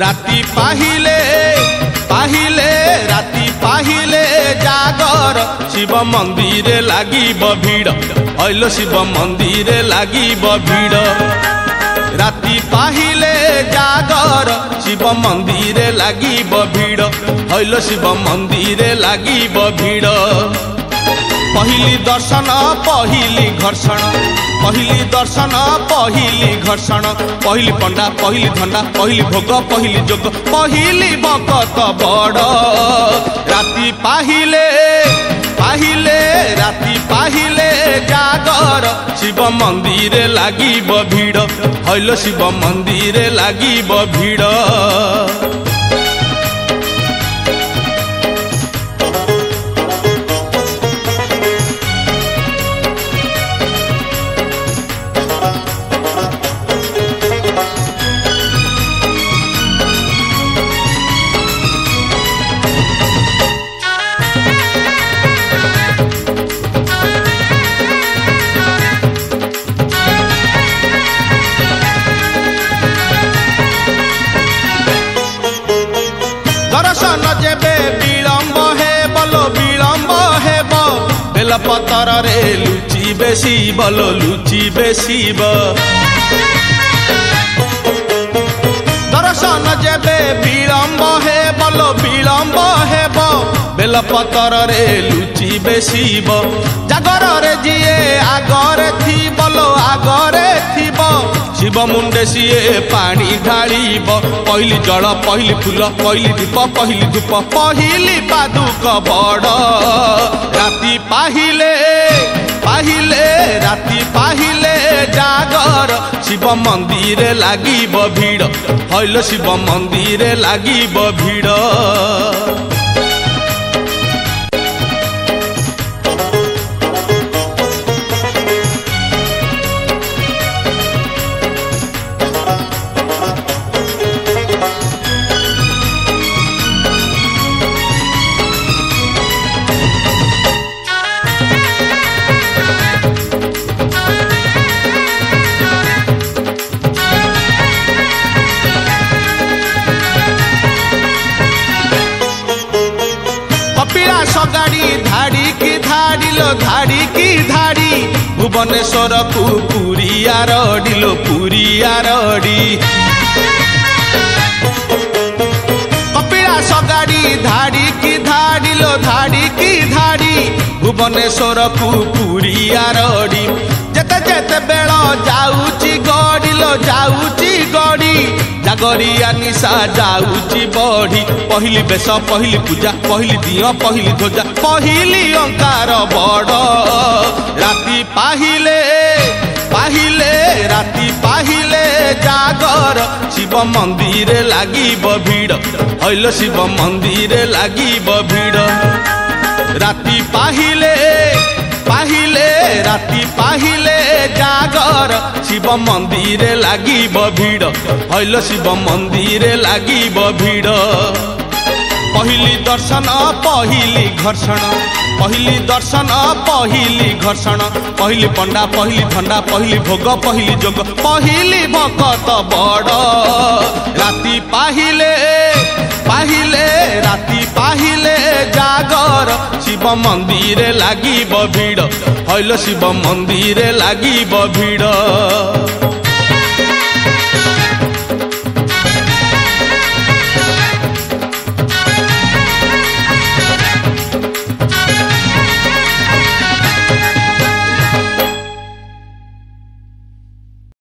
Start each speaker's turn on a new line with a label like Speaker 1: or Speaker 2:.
Speaker 1: राती पाहिले पाहिले राती पाहिले जागर शिव मंदिर लागिब भीड़ हईल शिव मंदिर लागिब भीड़ राती पाहिले जागर शिव मंदिर लागिब भीड़ हईल शिव मंदिर लागिब भीड़ पहली दर्शन पहली घर्षण पहली दर्शन पहली घर्षण पहली पंडा पहली धंडा पहली भोग पहली जोग पहली भगत बड़ राती पाहिले पाहिले राती पाहिले जागर शिव मंदिर लागिब भीड़ हईल शिव मंदिर लागिब भीड़ दर्शन जेबे विलंब हे बोलो विलंब हेब बेलपतर रे लुचि बेसी बोलो लुचि बेसी दर्शन जेबे विलंब हे बोलो विलंब हेब बेलपतर रे लुचि बेसी जागर रे जिए आगरे थी बोलो आगरे थी शिव मुंडे सीए पानी ढालिब पहली जल पहली फूल पहली दीप पहली धूप पहली पादुक बड़ राती पाहिले पाहिले राती पाहिले जागर शिव मंदिर लागिब भीड़ हईल शिव मंदिर लागिब भीड़ गाड़ी धाड़ी की धाड़ी लो धाड़ी की धाड़ी भुवनेश्वर को पूरी आरडी लो पूरी आरडी कपिलास गाड़ी धाड़ी की धाड़ी लो धाड़ी की धाड़ी भुवनेश्वर को पूरी आरडी जेते जेते बेल जाऊची गड़ी लो जाऊची गड़ी जागरिया निशा जाऊची बढ़ी पहली बेश पहली पूजा पहली दिया पहली ध्वजा पहली अंकार बड़ राती पाहिले पाहिले राती पाहिले जागर शिव मंदिर लागिब भीड़ हईल शिव मंदिर लागिब भीड़ राती पाहिले पाहिले राती पाहिले जागर शिव मंदिर लागिब भीड़ हईल शिव मंदिर लागिब भीड़ पहली दर्शन पहली घर्षण पहली दर्शन पहली घर्षण पहली पंडा पहली धंडा पहली भोग पहली जोग पहली भगत बड़ राती पाहिले पाहिले राती पाहिले जागर शिव मंदिर लागिब भीड़ हईल शिव मंदिर लागिब भीड़।